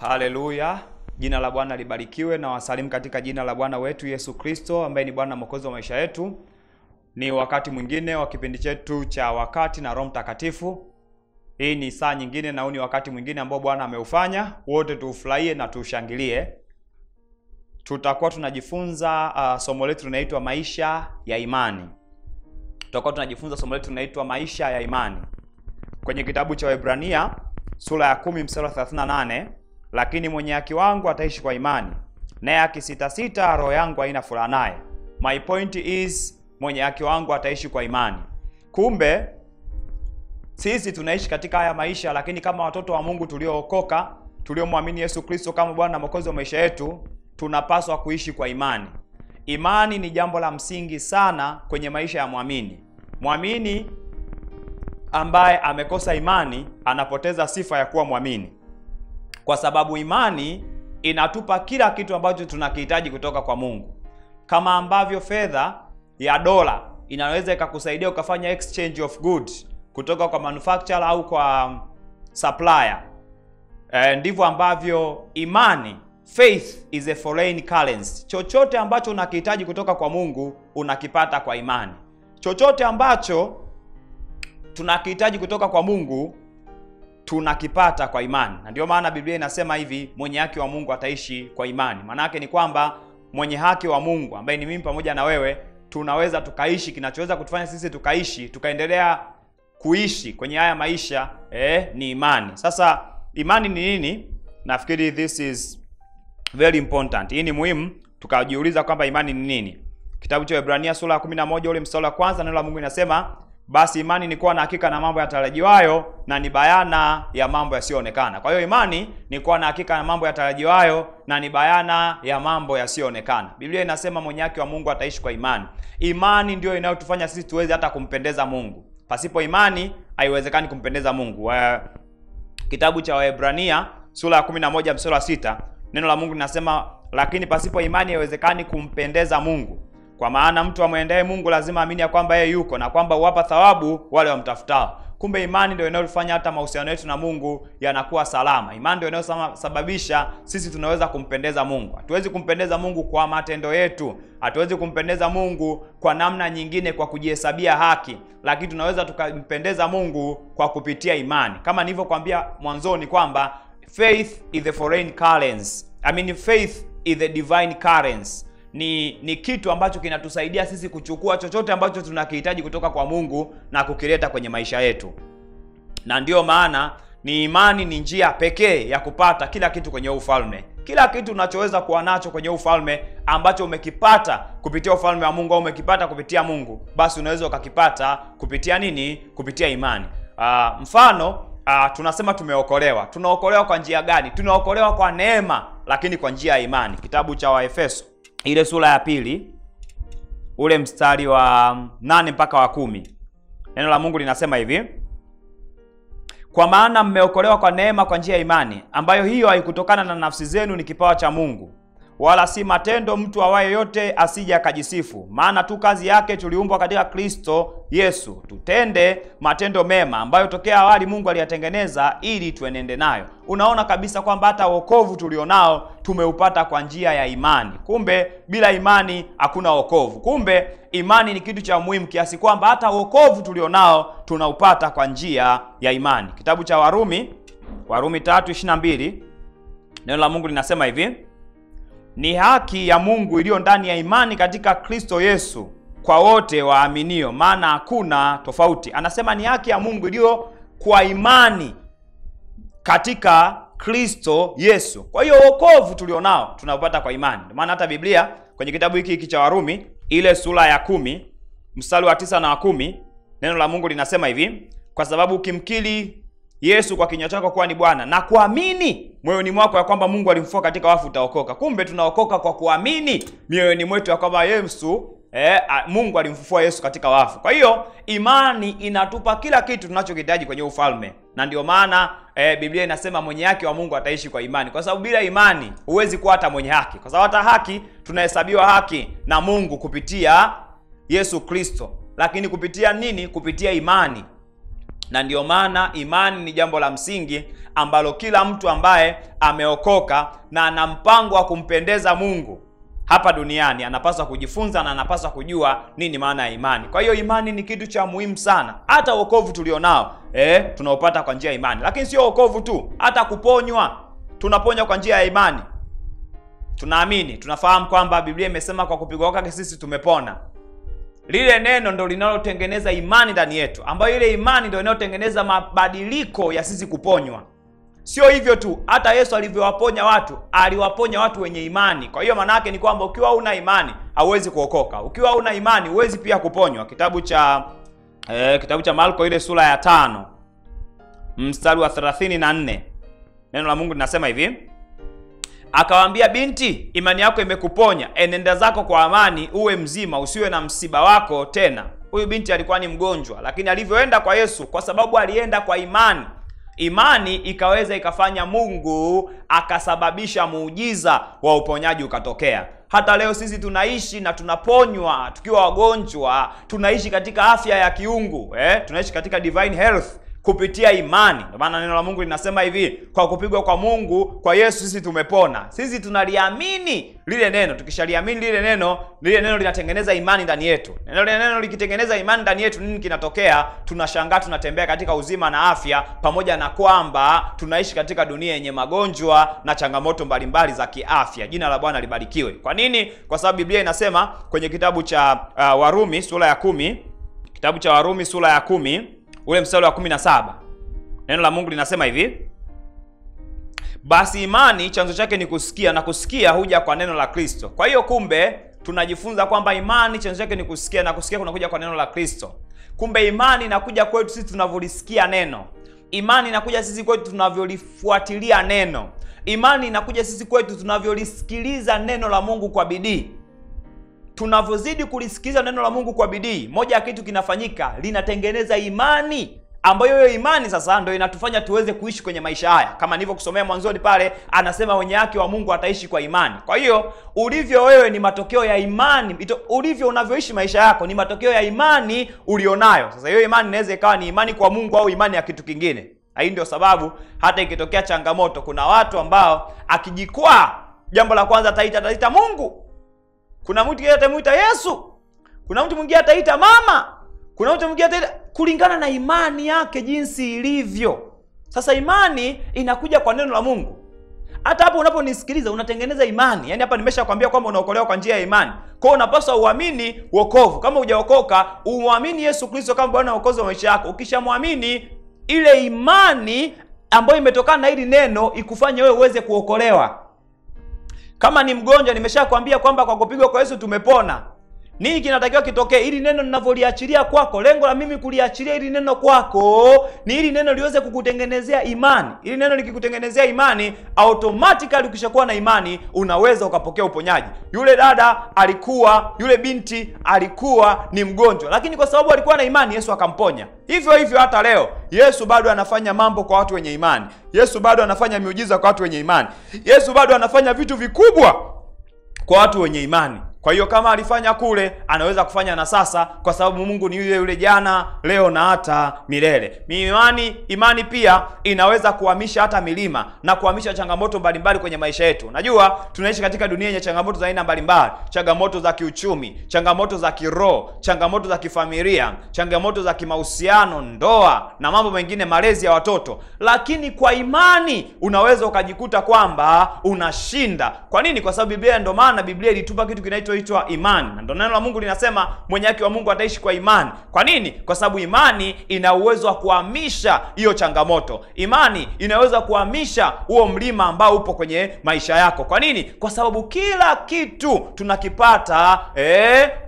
Haleluya. Jina la Bwana libarikiwe na wasalimu katika jina la Bwana wetu Yesu Kristo ambaye ni Bwana Mwokozi wa maisha yetu. Ni wakati mwingine wa kipindi chetu cha wakati na Roho Mtakatifu. Hii ni saa nyingine na huu ni wakati mwingine ambao Bwana ameufanya. Wote tuufurahie na tushangilie. Tutakuwa tunajifunza somo letu linaloitwa maisha ya imani. Tutakuwa tunajifunza somo letu linaloitwa maisha ya imani. Kwenye kitabu cha Waebrania sura ya 10 mstari wa 38, lakini mwenye haki wangu ataishi kwa imani, naye akisitasita roho yangu haina furaha naye. My point is, mwenye haki wangu ataishi kwa imani. Kumbe sisi tunaishi katika haya maisha, lakini kama watoto wa Mungu tuliookoka, tuliomwamini Yesu Kristo kama Bwana na Mwokozi wa maisha yetu, tunapaswa kuishi kwa imani. Imani ni jambo la msingi sana kwenye maisha ya muamini. Muamini ambaye amekosa imani anapoteza sifa ya kuwa muamini, kwa sababu imani inatupa kila kitu ambacho tunakihitaji kutoka kwa Mungu. Kama ambavyo fedha ya dola inaweza ikakusaidia ukafanya exchange of goods kutoka kwa manufacturer au kwa supplier, ndivyo ambavyo imani, faith is a foreign currency. Chochote ambacho unakihitaji kutoka kwa Mungu unakipata kwa imani. Chochote ambacho tunakihitaji kutoka kwa Mungu tunakipata kwa imani. Na ndio maana Biblia inasema hivi, mwenye haki wa Mungu ataishi kwa imani. Maana yake ni kwamba mwenye haki wa Mungu ambaye ni mimi pamoja na wewe, tunaweza tukaishi, kinachoweza kutufanya sisi tukaishi, tukaendelea kuishi kwenye haya maisha ni imani. Sasa imani ni nini? Nafikiri this is very important. Hii ni muhimu tukajiuliza kwamba imani ni nini. Kitabu cha Waebrania sura ya 11 ule mstari wa kwanza, neno la Mungu linasema, basi imani ni kuwa na hakika na mambo yatarajiwayo na ni bayana ya mambo yasiyoonekana. Kwa hiyo imani ni kuwa na hakika na mambo yatarajiwayo na ni bayana ya mambo yasiyoonekana. Biblia inasema mwenye haki wa Mungu ataishi kwa imani. Imani ndio inayotufanya sisi tuweze hata kumpendeza Mungu. Pasipo imani haiwezekani kumpendeza Mungu. Kitabu cha Waebrania sura ya 11 mstari wa 6, neno la Mungu linasema, lakini pasipo imani haiwezekani kumpendeza Mungu. Kwa maana mtu amwendaye Mungu lazima amini ya kwamba yeye yuko na kwamba huwapa thawabu wale wamtafutao. Kumbe imani ndio inayofanya hata mahusiano yetu na Mungu yanakuwa salama. Imani ndio inayosababisha sisi tunaweza kumpendeza Mungu. Hatuwezi kumpendeza Mungu kwa matendo yetu, hatuwezi kumpendeza Mungu kwa namna nyingine kwa kujihesabia haki, lakini tunaweza tukampendeza Mungu kwa kupitia imani. Kama nilivyokuambia mwanzoni kwamba faith is the foreign currency. Faith is the divine currency. Ni kitu ambacho kinatusaidia sisi kuchukua chochote ambacho tunakihitaji kutoka kwa Mungu na kukileta kwenye maisha yetu. Na ndio maana ni imani ni njia pekee ya kupata kila kitu kwenye ufalme. Kila kitu unachoweza kuwa nacho kwenye ufalme ambacho umekipata kupitia ufalme wa Mungu au umekipata kupitia Mungu, basi unaweza ukakipata kupitia nini? Kupitia imani. Mfano, tunasema tumeokolewa. Tunaokolewa kwa njia gani? Tunaokolewa kwa neema, lakini kwa njia ya imani. Kitabu cha Waefeso ile sura ya 2 ule mstari wa 8 mpaka wa 10, neno la Mungu linasema hivi, kwa maana mmeokolewa kwa neema kwa njia ya imani, ambayo hiyo haikutokana na nafsi zenu, ni kipawa cha Mungu, wala si matendo, mtu awaye yote asije akajisifu. Maana tu kazi yake tuliumbwa katika Kristo Yesu tutende matendo mema ambayo tokea awali Mungu aliyatengeneza ili tuenende nayo. Unaona kabisa kwamba hata wokovu tulionao tumeupata kwa njia ya imani. Kumbe bila imani hakuna wokovu. Kumbe imani ni kitu cha muhimu kiasi kwamba hata wokovu tulionao tunaupata kwa njia ya imani. Kitabu cha Warumi 3:22, neno la Mungu linasema hivi, ni haki ya Mungu iliyo ndani ya imani katika Kristo Yesu kwa wote waaminio, maana hakuna tofauti. Anasema ni haki ya Mungu iliyo kwa imani katika Kristo Yesu. Kwa hiyo wokovu tulionao tunaupata kwa imani. Maana hata Biblia kwenye kitabu hiki cha Warumi ile sura ya 10 mstari wa 9 na wa 10, neno la Mungu linasema hivi, kwa sababu ukimkiri Yesu kwa kinywa chako kuwa ni Bwana na kuamini moyoni mwako ya kwamba Mungu alimfufua katika wafu utaokoka. Kumbe tunaokoka kwa kuamini mioyoni mwetu ya kwamba Mungu alimfufua Yesu katika wafu. Kwa hiyo imani inatupa kila kitu tunachokihitaji kwenye ufalme. Na ndio maana Biblia inasema mwenye haki wa Mungu ataishi kwa imani. Kwa sababu bila imani huwezi kuwa hata mwenye haki. Kwa sababu hata haki tunahesabiwa haki na Mungu kupitia Yesu Kristo. Lakini kupitia nini? Kupitia imani. Na ndio maana imani ni jambo la msingi ambalo kila mtu ambaye ameokoka na ana mpango wa kumpendeza Mungu hapa duniani anapaswa kujifunza na anapaswa kujua nini maana ya imani. Kwa hiyo imani ni kitu cha muhimu sana. Hata wokovu tulionao tunaopata kwa njia ya imani. Lakini sio wokovu tu, hata kuponywa tunaponywa kwa njia ya imani. Tunaamini, tunafahamu kwamba Biblia imesema kwa kupigwa kwake sisi tumepona. Lile neno ndio linalotengeneza imani ndani yetu, ambayo ile imani ndio inayotengeneza mabadiliko ya sisi kuponywa. Sio hivyo tu, hata Yesu alivyowaponya watu, aliwaponya watu wenye imani. Kwa hiyo maana yake ni kwamba ukiwa una imani hauwezi kuokoka. Ukiwa una imani huwezi pia kuponywa. Kitabu cha Marko ile sura ya 5 mstari wa 34. Neno la Mungu linasema hivi: akawaambia, binti, imani yako imekuponya, enenda zako kwa amani, uwe mzima, usiwe na msiba wako tena. Huyu binti alikuwa ni mgonjwa, lakini alivyoenda kwa Yesu, kwa sababu alienda kwa imani, imani ikaweza ikafanya Mungu akasababisha muujiza wa uponyaji ukatokea. Hata leo sisi tunaishi na tunaponywa tukiwa wagonjwa, tunaishi katika afya ya kiungu, tunaishi katika divine health kupitia imani. Ndio maana neno la Mungu linasema hivi: kwa kupigwa kwa Mungu, kwa Yesu sisi tumepona. Sisi tunaliamini lile neno. Tukishaliamini lile neno linatengeneza imani ndani yetu. Neno likitengeneza imani ndani yetu, nini kinatokea? Tunashangaa tunatembea katika uzima na afya, pamoja na kwamba tunaishi katika dunia yenye magonjwa na changamoto mbalimbali za kiafya. Jina la Bwana libarikiwe. Kwa nini? Kwa sababu Biblia inasema kwenye kitabu cha Warumi sura ya 10, kitabu cha Warumi sura ya 10 ule mstari wa 17. Neno la Mungu linasema hivi: basi imani chanzo chake ni kusikia, na kusikia huja kwa neno la Kristo. Kwa hiyo kumbe tunajifunza kwamba imani chanzo chake ni kusikia, na kusikia kunakuja kwa neno la Kristo. Kumbe imani inakuja kwetu sisi tunavyolisikia neno. Imani inakuja sisi kwetu tunavyolifuatilia neno. Imani inakuja sisi kwetu tunavyolisikiliza neno la Mungu kwa bidii. Tunavyozidi kulisikiliza neno la Mungu kwa bidii, moja ya kitu kinafanyika, linatengeneza imani, ambayo hiyo imani sasa ndio inatufanya tuweze kuishi kwenye maisha haya. Kama nilivyokusomea mwanzoni pale, anasema wenye haki wa Mungu ataishi kwa imani. Kwa hiyo ulivyo wewe ni matokeo ya imani. Ulivyo unavyoishi maisha yako ni matokeo ya imani ulionayo. Sasa hiyo imani inaweza ikawa ni imani kwa Mungu au imani ya kitu kingine. Hii ndio sababu hata ikitokea changamoto, kuna watu ambao akijikwaa, jambo la kwanza ataita Mungu. Kuna mtu mwingine atamuita Yesu. Kuna mtu mwingine ataita mama. Kuna mtu mwingine ataita kulingana na imani yake jinsi ilivyo. Sasa imani inakuja kwa neno la Mungu. Hata hapo unaponisikiliza unatengeneza imani. Yaani hapa nimeshakwambia kwamba unaokolewa kwa njia ya imani. Kwa hiyo unapaswa uamini wokovu. Kama hujaokoka, uamini Yesu Kristo kama Bwana na Mwokozi wa maisha yako. Ukishamwamini, ile imani ambayo imetokana na hili neno ikufanye wewe uweze kuokolewa. Kama ni mgonjwa, nimeshakwambia kwamba kwa kupigwa kwa Yesu tumepona. Nini kinatakiwa kitokee? Ili neno ninavyoliachilia kwako, lengo la mimi kuliachilia ili neno kwako ni ili neno liweze kukutengenezea imani. Ili neno likikutengenezea imani, automatically ukishakuwa na imani unaweza ukapokea uponyaji. Yule binti alikuwa ni mgonjwa, lakini kwa sababu alikuwa na imani Yesu akamponya. Hivyo hivyo hata leo Yesu bado anafanya mambo kwa watu wenye imani. Yesu bado anafanya miujiza kwa watu wenye imani. Yesu bado anafanya vitu vikubwa kwa watu wenye imani. Kwa hiyo kama alifanya kule, anaweza kufanya na sasa, kwa sababu Mungu ni yule yule jana, leo na hata milele. Imani pia inaweza kuhamisha hata milima na kuhamisha changamoto mbalimbali kwenye maisha yetu. Najua tunaishi katika dunia yenye changamoto za aina mbalimbali, changamoto za kiuchumi, changamoto za kiroho, changamoto za kifamilia, changamoto za kimahusiano, ndoa na mambo mengine, malezi ya watoto. Lakini kwa imani unaweza ukajikuta kwamba unashinda. Kwa nini? Kwa sababu Biblia, ndio maana Biblia ilitupa kitu kinaitwa imani. Na ndio neno la Mungu linasema mwenye haki wa Mungu ataishi kwa imani. Kwa nini? Kwa sababu imani ina uwezo wa kuhamisha hiyo changamoto. Imani inaweza kuhamisha huo mlima ambao upo kwenye maisha yako. Kwa nini? Kwa sababu kila kitu tunakipata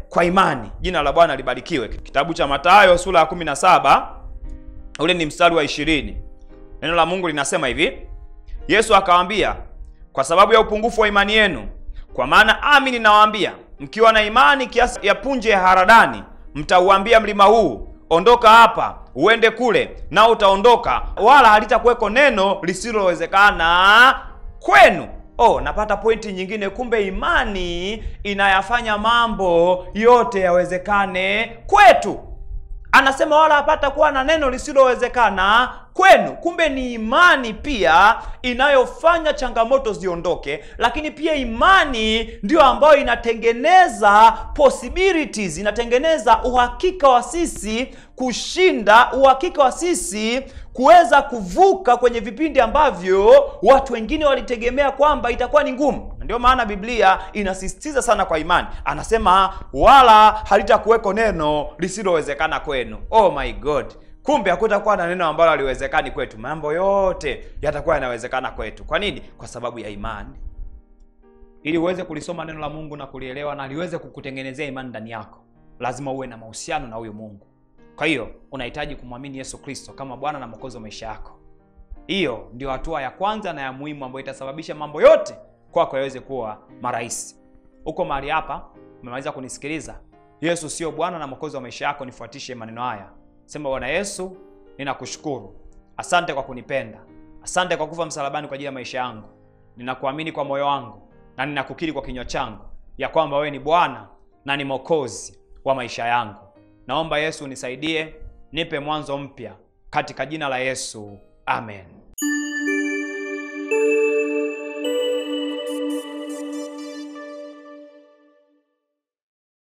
kwa imani. Jina la Bwana libarikiwe. Kitabu cha Mathayo sura ya 17 ule ni mstari wa 20. Neno la Mungu linasema hivi: Yesu akawaambia, kwa sababu ya upungufu wa imani yenu, kwa maana amini nawaambia, mkiwa na imani kiasi ya punje ya haradani, mtauambia mlima huu, ondoka hapa uende kule, na utaondoka, wala halitakuweko neno lisilowezekana kwenu. Napata pointi nyingine. Kumbe imani inayafanya mambo yote yawezekane kwetu. Anasema wala hapata kuwa na neno lisilowezekana kwenu. Kumbe ni imani pia inayofanya changamoto ziondoke, lakini pia imani ndio ambayo inatengeneza possibilities, inatengeneza uhakika wa sisi kushinda, uhakika wa sisi kuweza kuvuka kwenye vipindi ambavyo watu wengine walitegemea kwamba itakuwa ni ngumu. Ndio maana Biblia inasisitiza sana kwa imani. Anasema wala halitakuweko neno lisilowezekana kwenu. Oh my God. Kumbe hakutakuwa na neno ambalo haliwezekani kwetu. Mambo yote yatakuwa yanawezekana kwetu. Kwa nini? Kwa sababu ya imani. Ili uweze kulisoma neno la Mungu na kulielewa na liweze kukutengenezea imani ndani yako, lazima uwe na mahusiano na huyo Mungu. Kwa hiyo unahitaji kumwamini Yesu Kristo kama Bwana na Mwokozi wa maisha yako. Hiyo ndio hatua ya kwanza na ya muhimu ambayo itasababisha mambo yote kwako yaweze kuwa marahisi. Uko mahali hapa, umemaliza kunisikiliza. Yesu sio Bwana na Mwokozi wa maisha yako, nifuatishe maneno haya. Sema: Bwana Yesu, ninakushukuru. Asante kwa kunipenda. Asante kwa kufa msalabani kwa ajili ya maisha yangu. Ninakuamini kwa moyo wangu na ninakukiri kwa kinywa changu ya kwamba wewe ni Bwana na ni Mwokozi wa maisha yangu. Naomba Yesu unisaidie, nipe mwanzo mpya katika jina la Yesu. Amen.